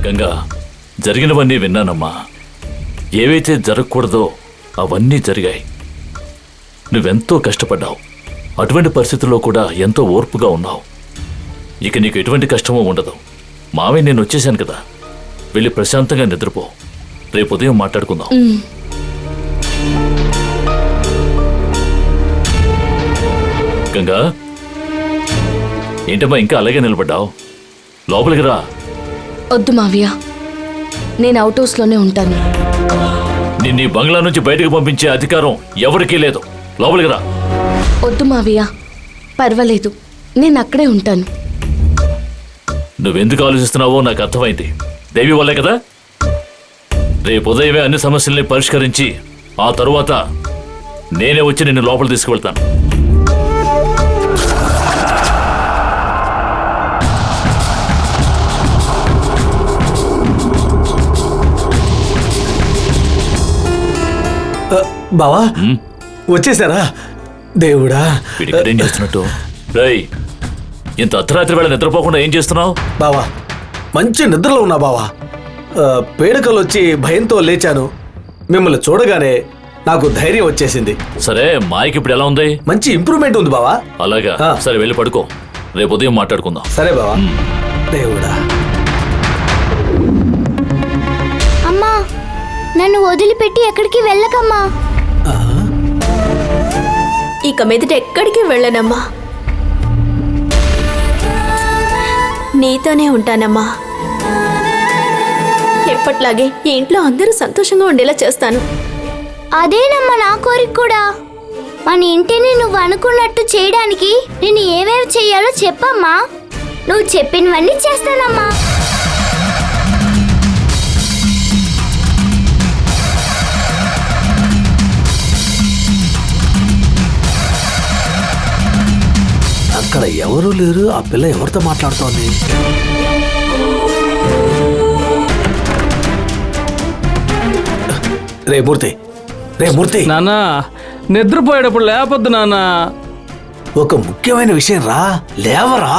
గంగా, జరిగినవన్నీ విన్నానమ్మా. ఏవైతే జరగకూడదో అవన్నీ జరిగాయి. నువ్వెంతో కష్టపడ్డావు. అటువంటి పరిస్థితుల్లో కూడా ఎంతో ఓర్పుగా ఉన్నావు. ఇక నీకు ఎటువంటి కష్టమూ ఉండదు. మావే నేను వచ్చేసాను కదా, వెళ్ళి ప్రశాంతంగా నిద్రపో. రేపు ఉదయం మాట్లాడుకుందాం. గంగా, ఏంటమ్మా ఇంకా అలాగే నిలబడ్డావు? లోపలికి రా. వద్దు మావయ్య, నేను అవుట్ హౌస్లోనే ఉంటాను. నిన్ను ఈ బంగ్లా నుంచి బయటకు పంపించే అధికారం ఎవరికీ లేదు. లోపలికి రా. వద్దు మావయ్య, పర్వాలేదు, నేను అక్కడే ఉంటాను. నువ్వెందుకు ఆలోచిస్తున్నావో నాకు అర్థమైంది. దేవి వల్లే కదా. రేపు ఉదయమే అన్ని సమస్యల్ని పరిష్కరించి ఆ తరువాత నేనే వచ్చి నిన్ను లోపల తీసుకువెళ్తాను. బావా, వచ్చేసారా? దేవుడా, వీడిక్కడేం చేస్తున్నట్టు? రేయ్, ఇంత అర్ధరాత్రి వేళ నిద్రపోకుండా ఏం చేస్తున్నావు? బావా, మంచి నిద్రలో ఉన్నా బావా. పీడకలు వచ్చి భయంతో లేచాను. మిమ్మల్ని చూడగానే నాకు ధైర్యం వచ్చేసింది. సరే, మాయకి ఇప్పుడు ఎలా ఉంది? మంచి ఇంప్రూవ్మెంట్ ఉంది బావా. అలాగా? సరే, వెళ్ళి పడుకో. రేపు ఉదయం మాట్లాడుకుందాం. సరే బావా. దేవుడా. అమ్మా, నన్ను వదిలిపెట్టి ఎక్కడికి వెళ్ళకమ్మా. ఇక మీదట ఎక్కడికి వెళ్ళనమ్మా, నీతోనే ఉంటానమ్మా. ఎప్పట్లాగే ఈ ఇంట్లో అందరూ సంతోషంగా ఉండేలా చేస్తాను. అదేనమ్మా నా కోరిక కూడా. మన ఇంటిని నువ్వు అనుకున్నట్టు చేయడానికి నేను ఏమేమి చెయ్యాలో చెప్పమ్మా. నువ్వు చెప్పినవన్నీ చేస్తానమ్మా. అక్కడ ఎవరూ లేరు. ఆ పిల్ల ఎవరితో మాట్లాడుతోంది? రే మూర్తి, రే మూర్తి. నాన్న, నిద్రపోయేటప్పుడు లేపొద్దు నాన్న. ఒక ముఖ్యమైన విషయం రా, లేవరా.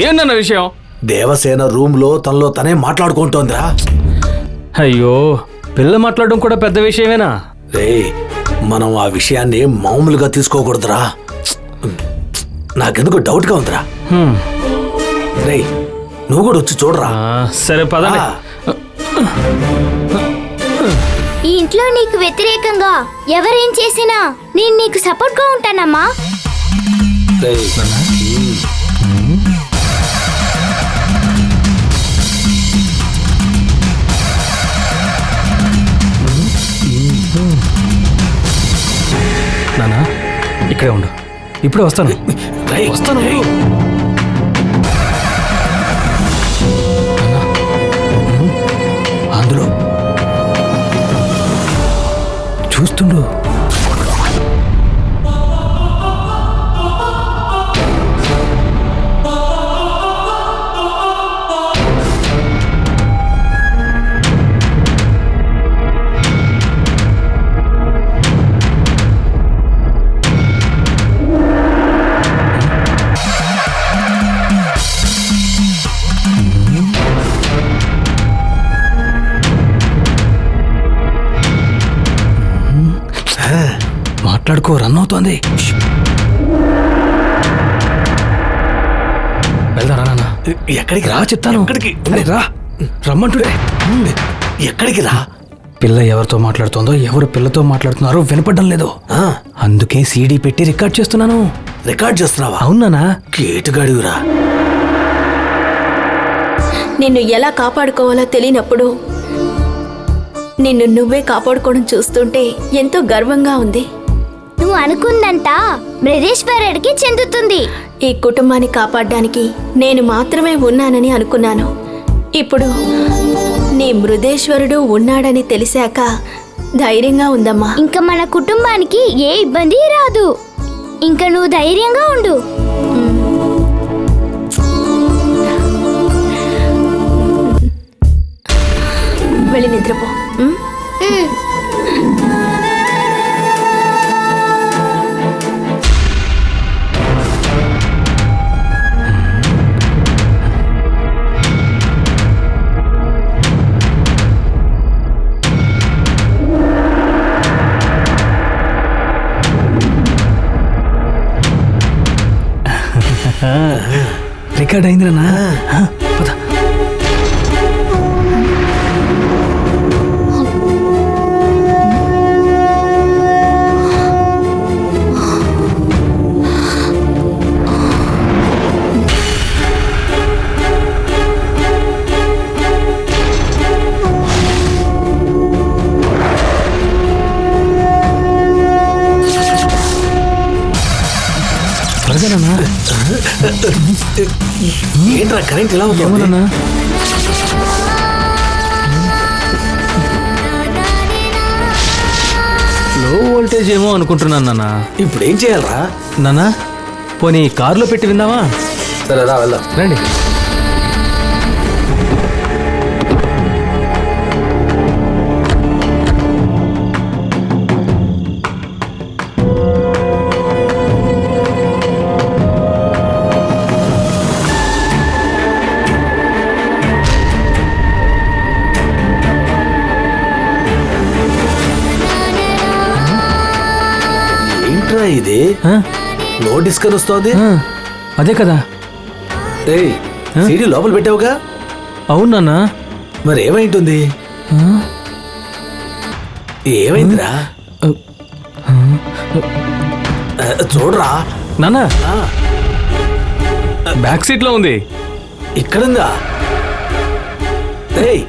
ఏంటన్న విషయం? దేవసేన రూమ్ లో తనలో తనే మాట్లాడుకుంటోందిరా. అయ్యో, పిల్ల మాట్లాడడం కూడా పెద్ద విషయమేనా? రే, మనం ఆ విషయాన్ని మామూలుగా తీసుకోకూడదురా. నాకెందుకు డౌట్ గా ఉందిరా. రే, నువ్వు కూడా వచ్చి చూడరా. సరే పదండి. ఈ ఇంట్లో నీకు వ్యతిరేకంగా ఎవరేం చేసినా నేను నీకు సపోర్ట్ గా ఉంటానమ్మా. నానా, ఇక్కడే ఉండు. ఇప్పుడే వస్తాను. వస్తాను. అందులో చూస్తుండు. మాట్లాడుకో, రన్ అవుతోంది. వెళ్దారా నాన్న? ఎక్కడికి రా చెప్తాను. ఎక్కడికి? రా, రమ్మంటుండే. ఎక్కడికి రా? పిల్ల ఎవరితో మాట్లాడుతోందో, ఎవరు పిల్లతో మాట్లాడుతున్నారో వినపడడం లేదు. అందుకే సీడీ పెట్టి రికార్డ్ చేస్తున్నాను. రికార్డ్ చేస్తున్నావా? అవునా? కేటుగాడివిరా. నిన్ను ఎలా కాపాడుకోవాలో తెలియనప్పుడు నిన్ను నువ్వే కాపాడుకోవడం చూస్తుంటే ఎంతో గర్వంగా ఉంది. నువ్వు అనుకుందంతా బ్రహేశ్వరుడికి చెందుతుంది. ఈ కుటుంబాన్ని కాపాడడానికి నేను మాత్రమే ఉన్నానని అనుకున్నాను. ఇప్పుడు నీ మృదేశ్వరుడు ఉన్నాడని తెలిసాక ధైర్యంగా ఉందమ్మా. ఇంకా మన కుటుంబానికి ఏ ఇబ్బంది రాదు. ఇంకా నువ్వు ధైర్యంగా ఉండు. వెళ్ళి నిద్రపో. రికార్డ్ అయింది నాన్న పద. త్వరగా నాన్న. ఏంట్రా కరెంట్ ఇలా ఏమో ఉంది? నాన్న. లో వోల్టేజ్ ఏమో అనుకుంటున్నాను నాన్న. ఇప్పుడు ఏం చేయాలరా? నాన్న పోనీ కారులో పెట్టి విందామా? సరే రా వెళ్దాం. రండి. ఏంట్రా ఇది? ఆ? నో డిస్కన్ వస్తోంది. ఆ, అదే కదా. రేయ్, సీడీ లోపల పెట్టావుగా? అవును నాన్న. మరి ఏమైంటుంది? ఏమైందిరా? చూడరా. నాన్న ఆ, బ్యాక్ సీట్ లో ఉంది. ఇక్కడుందా? రేయ్,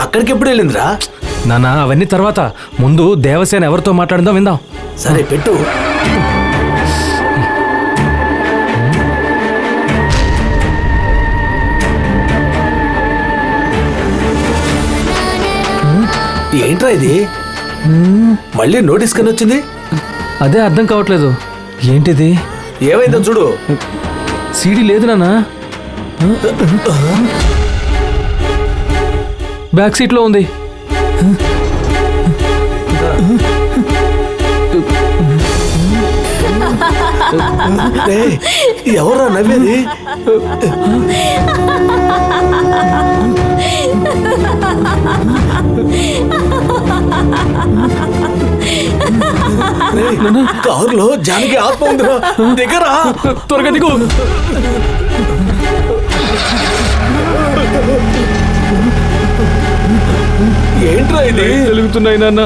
అక్కడికి ఎప్పుడు వెళ్ళిందిరా? నాన్న అవన్నీ తర్వాత, ముందు దేవసేన ఎవరితో మాట్లాడిందో విందాం. సరే పెట్టు. ఏంట్రా ఇది? మళ్ళీ నోటీస్ కని వచ్చింది. అదే అర్థం కావట్లేదు. ఏంటిది? ఏమైందో చూడు. సీడీ లేదు నాన్న. బ్యాక్ సీట్ లో ఉంది. రేయ్, ఎవర్రా నవ్వేది? రేయ్, కారులో జానకి ఆత్మ ఉందిరా. దగ్గరా త్వరగా దిగు. ఏంట్రా ఇది? వెలుగుతున్నాయి నాన్న.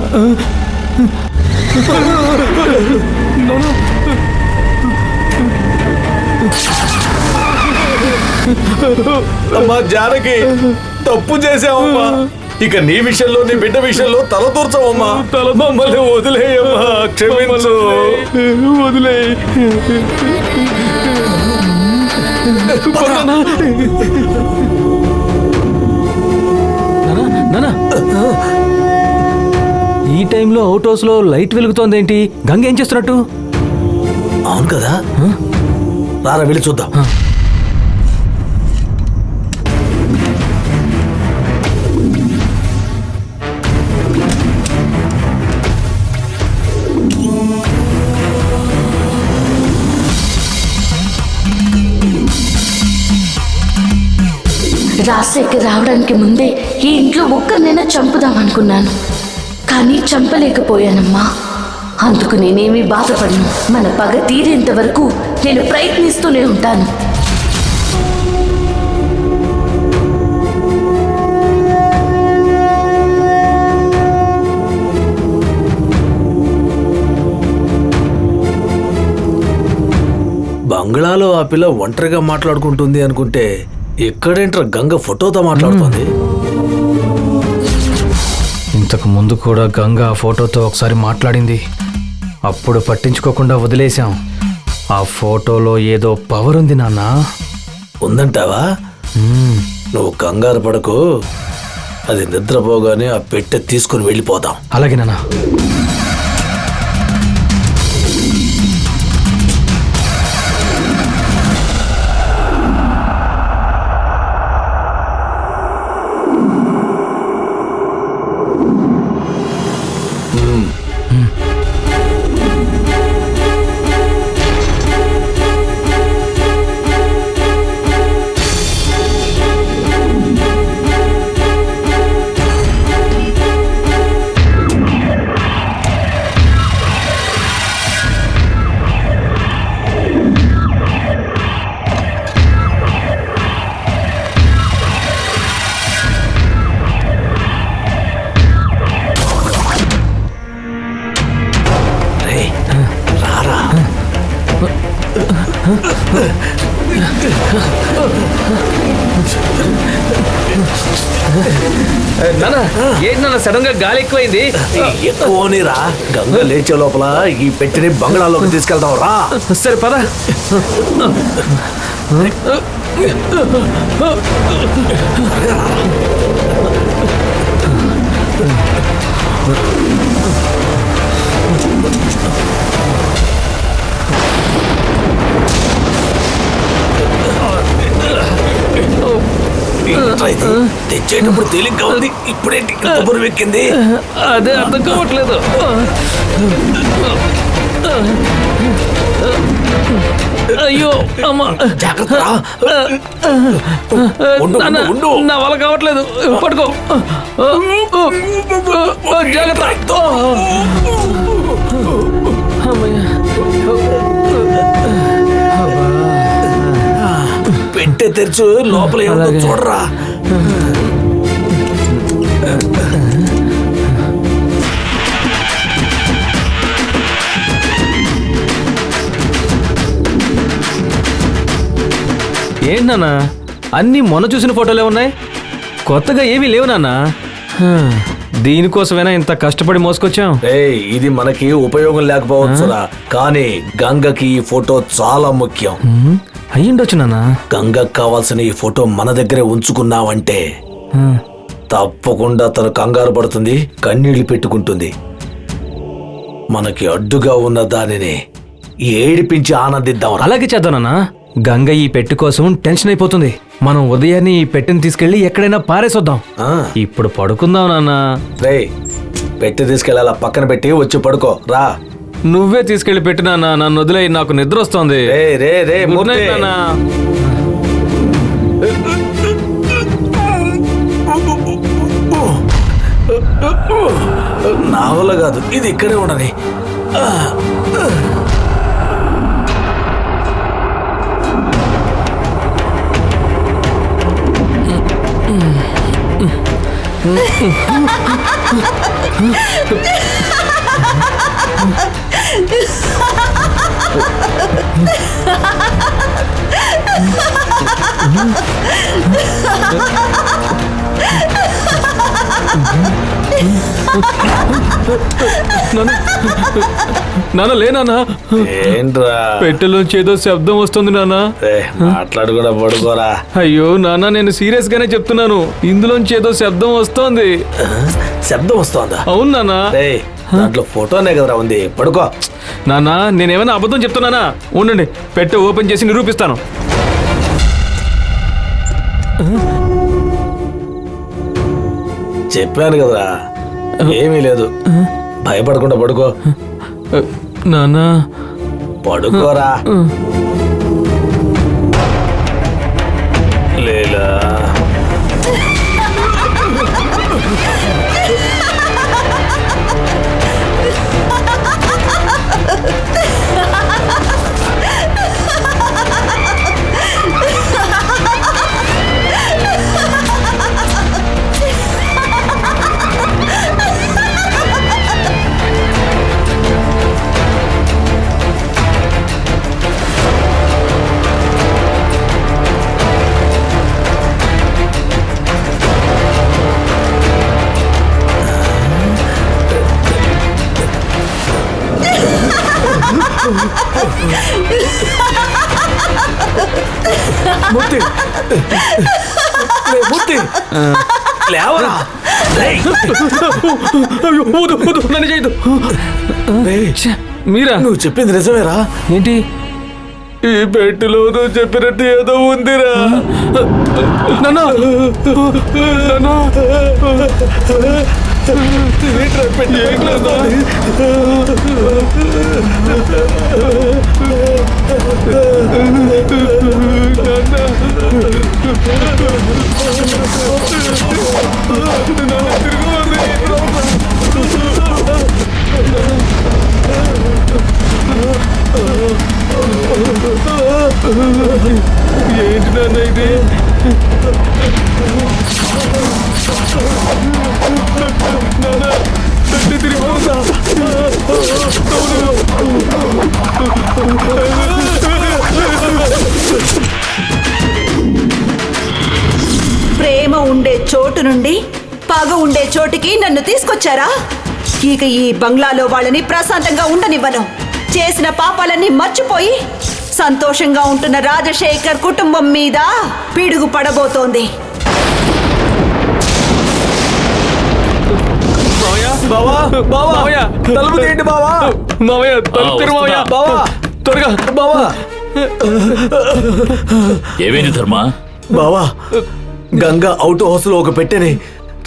అమ్మా జానకి, తప్పు చేసావమ్మా. ఇక నీ విషయంలో, నీ బిడ్డ విషయంలో తల దూర్చవమ్మా. మమ్మల్ని వదిలేయమ్మా, క్షమించు. వదిలే. ఈ టైంలో అవుట్ హౌస్ లో లైట్ వెలుగుతోందేంటి? గంగ ఏం చేస్తున్నట్టు? అవును కదా, రారా వెళ్ళి చూద్దాం. రాజశేఖర్ రావడానికి ముందే ఈ ఇంట్లో ఒక్కరినైనా చంపుదాం అనుకున్నాను, కానీ చంపలేకపోయానమ్మా. అందుకు నేనేమీ బాధపడను. మన పగ తీరేంత వరకు నేను ప్రయత్నిస్తూనే ఉంటాను. బంగ్లాలో ఆ పిల్ల ఒంటరిగా మాట్లాడుకుంటుంది అనుకుంటే, ఇక్కడేంట్రా గంగ ఫోటోతో మాట్లాడుతుంది? ఇంతకు ముందు కూడా గంగ ఆ ఫోటోతో ఒకసారి మాట్లాడింది. అప్పుడు పట్టించుకోకుండా వదిలేశాం. ఆ ఫోటోలో ఏదో పవర్ ఉంది నాన్న. ఉందంటావా? నువ్వు కంగారు పడకు. అది నిద్రపోగానే ఆ పెట్టె తీసుకుని వెళ్ళిపోదాం. అలాగే నాన్న. నాన్న ఏంటి నాన్న సడన్ గా గాలి ఎక్కువైంది? ఎక్కువనిరా, గంగ లేచే లోపల ఈ పెట్టిని బంగ్లాలోకి తీసుకెళ్తాం రా. సరే పద. తెచ్చేటప్పుడు తేలిగ్గా ఉంది, ఇప్పుడేంటి ఇంత బరువు ఎక్కింది? అదే అర్థం కావట్లేదు. అయ్యో అమ్మా, జాగ్రత్త రా. నాన్న, నా వల్ల కావట్లేదు. పట్టుకో. జాగ్రత్త. పెట్టే తెరచు, లోపల ఏముందో చూడరా. ఏంటి నాన్న, అన్నీ మొన్న చూసిన ఫోటోలే ఉన్నాయి, కొత్తగా ఏమీ లేవు నాన్న. దీనికోసమైనా ఇంత కష్టపడి మోసుకొచ్చాం. ఇది మనకి ఉపయోగం లేకపోవచ్చురా, కానీ గంగకి ఈ ఫోటో చాలా ముఖ్యం. అయ్యిండొచ్చు నాన్న. గంగకు కావాల్సిన ఈ ఫోటో మన దగ్గరే ఉంచుకున్నావంటే తప్పకుండా తను కంగారు పడుతుంది, కన్నీళ్లు పెట్టుకుంటుంది. మనకి అడ్డుగా ఉన్న దానిని ఏడిపించి ఆనందిద్దాం. అలాగే చేద్దాం నాన్న. గంగ ఈ పెట్టె కోసం టెన్షన్ అయిపోతుంది. మనం ఉదయాన్నే ఈ పెట్టెని తీసుకెళ్లి ఎక్కడైనా పారేసొద్దాం. ఇప్పుడు పడుకుందాం నాన్న. పెట్టి తీసుకెళ్ళాల, పక్కన పెట్టి వచ్చి పడుకో రా. నువ్వే తీసుకెళ్లి పెట్టు నాన్న, నన్ను వదిలే, నాకు నిద్ర వస్తుంది. గుడ్ నైట్ నాన్న. నా వల్ల కాదు, ఇది ఇక్కడే ఉండని. నాన్న లే నాన్న. ఏంట్రా? పెట్టెలోంచి ఏదో శబ్దం వస్తుంది నాన్న. మాట్లాడు కూడా పడుకోరా. అయ్యో నాన్న, నేను సీరియస్ గానే చెప్తున్నాను, ఇందులోంచి ఏదో శబ్దం వస్తోంది. శబ్దం వస్తోందా? అవును నాన్న. దాంట్లో ఫోటోనే కదరా ఉంది, పడుకో. నాన్న, నేనేమైనా అబద్ధం చెప్తున్నానా? ఉండండి, పెట్టె ఓపెన్ చేసి నిరూపిస్తాను. చెప్పాను కదరా, ఏమీ లేదు, భయపడకుండా పడుకో. నాన్న పడుకోరా. లేలా మూర్తి, మూర్తి లేవరా. నన్ను చేయదు. మీరా? నువ్వు చెప్పింది నిజమేరా? ఏంటి? ఈ పెట్టిలో నువ్వు చెప్పినట్టు ఏదో ఉందిరా. పెట్టి ఏం చేస్తుంది? ఏంటి నాన్న ఇది? తిరిగి ప్రేమ ఉండే చోటు నుండి పగ ఉండే చోటికి నన్ను తీసుకొచ్చారా? ఇక ఈ బంగ్లాలో వాళ్ళని ప్రశాంతంగా ఉండనివ్వను. చేసిన పాపాలన్నీ మర్చిపోయి సంతోషంగా ఉంటున్న రాజశేఖర్ కుటుంబం మీద పిడుగు పడబోతోంది. బావా బావా తలుపు తీయండి బావా. మావయ్య తలుపు తెరు మావయ్య. బావా త్వరగా బావా ఏమైంది ధర్మ? బావా గంగా అవుట్ హౌస్ లో ఒక పెట్టెని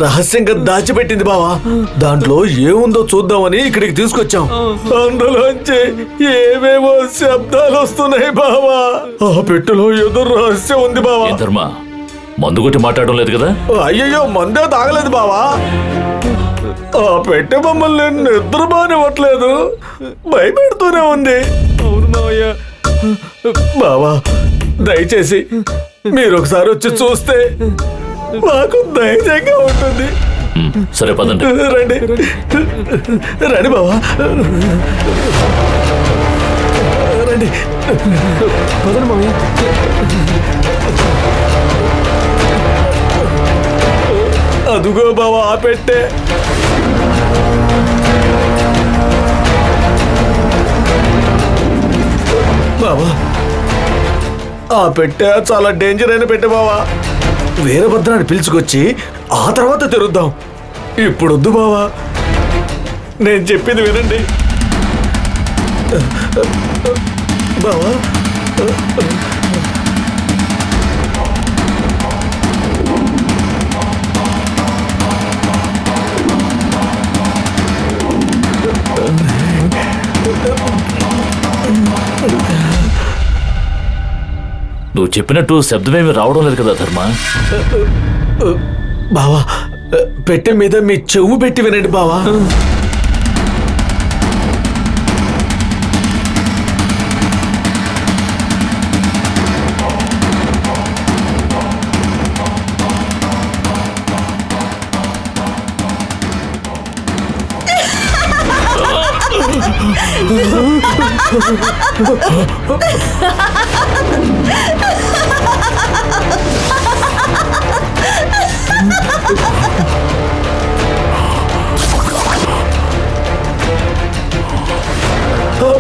రహస్యంగా దాచిపెట్టింది బావా. దాంట్లో ఏముందో చూద్దామని ఇక్కడికి తీసుకొచ్చాం. అందులోంచి ఏవేవో శబ్దాలు వస్తున్నాయి బావా. ఆ పెట్టెలో ఏదో రహస్యం ఉంది బావా. ఏం ధర్మ, మందు కొట్టి మాట్లాడడం లేదు కదా? అయ్యయ్యో మందే తాగలేదు బావా. ఆ పెట్టె మమ్మల్ని నిద్రపోనివ్వట్లేదు, భయపెడుతూనే ఉంది. అవును మావయ్య. బావా దయచేసి మీరు ఒకసారి వచ్చి చూస్తే మాకు ధైర్యంగా ఉంటుంది. సరే పదండి. రండి రండి బావా రండి. పదండి మావయ్య. అదుగో బావా ఆ పెట్టె. బావా ఆ పెట్టె చాలా డేంజర్ అయిన పెట్టె బావా. వీరభద్రాన్ని పిలుచుకొచ్చి ఆ తర్వాత తెరుద్దాం. ఇప్పుడు వద్దు బావా, నేను చెప్పింది వినండి బావా. నువ్వు చెప్పినట్టు శబ్దమేమి రావడం లేదు కదా ధర్మ? బావా పెట్టె మీద మీ చెవు పెట్టి వినండి బావా.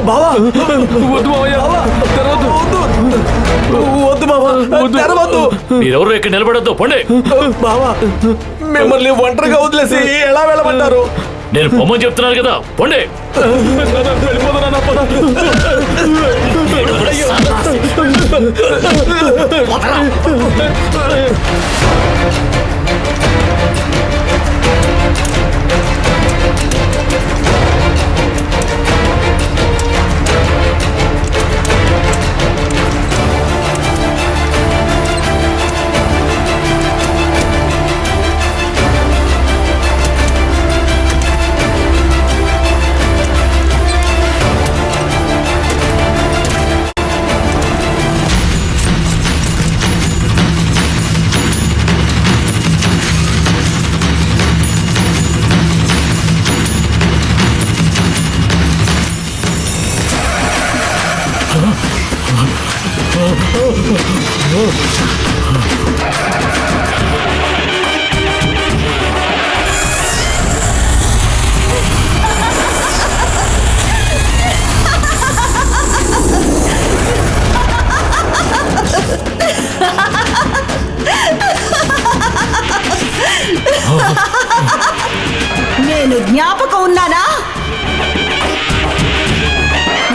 బావా వద్దు మావయ్య. వద్దు బావా తెరవద్దు. మీరెవరు ఇక్కడ నిలబడద్దు, పోండి. బావా మిమ్మల్ని ఒంటరిగా వదిలేసి ఎలా వెళ్ళమంటారు? నేను పొమ్మని చెప్తున్నాను కదా, పోండి. నేను జ్ఞాపకం ఉన్నానా?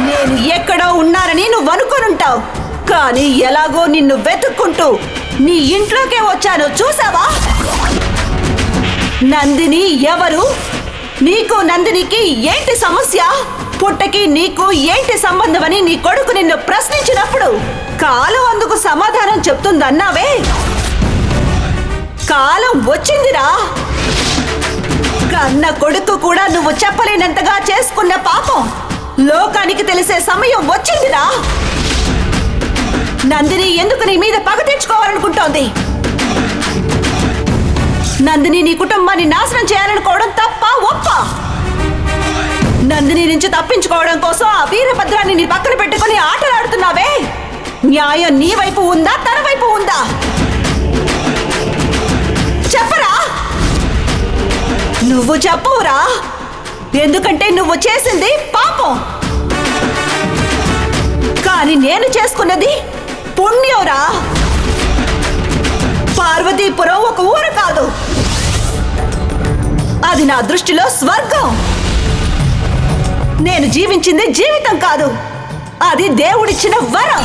నేను ఎక్కడో ఉన్నానని నువ్వు అనుకునుంటావు, కానీ ఎలాగో నిన్ను వెతుక్కుంటూ నీ ఇంట్లోకే వచ్చాను, చూసావా? నందిని ఎవరు? నీకు నందినికి ఏంటి సమస్య? పుట్టకి నీకు ఏంటి సంబంధమని నీ కొడుకు నిన్ను ప్రశ్నించినప్పుడు కాలం అందుకు సమాధానం చెప్తుందన్నావే. కాలం వచ్చిందిరా. కన్న కొడుకు కూడా నువ్వు చెప్పలేనంతగా చేసుకున్న పాపం లోకానికి తెలిసే సమయం వచ్చిందిరా. నందిని ఎందుకు నీ మీద పగ తెచ్చుకోవాలనుకుంటోంది? నందిని నీ కుటుంబాన్ని నాశనం చేయాలనుకోవడం తప్ప ఒప్ప? నందిని నుంచి తప్పించుకోవడం కోసం ఆ వీరభద్రాన్ని నీ పక్కన పెట్టుకుని ఆటలాడుతున్నావే, న్యాయం నీ వైపు ఉందా తన వైపు ఉందా చెప్పరా? నువ్వు చెప్పవురా, ఎందుకంటే నువ్వు చేసింది పాపం, కానీ నేను చేసుకున్నది పుణ్యంరా. పార్వతీపురం ఒక ఊరు కాదు, అది నా దృష్టిలో స్వర్గం. నేను జీవించింది జీవితం కాదు, అది దేవుడిచ్చిన వరం.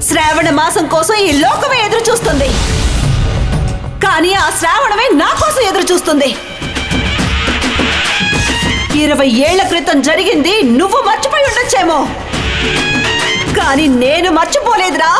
శ్రావణ మాసం కోసం ఈ లోకమే ఎదురు చూస్తుంది, కానీ ఆ శ్రావణమే నా కోసం ఎదురు చూస్తుంది. 20 ఏళ్ల క్రితం జరిగింది నువ్వు మర్చిపోయి ఉండొచ్చేమో, కానీ నేను మర్చిపోలేదురా.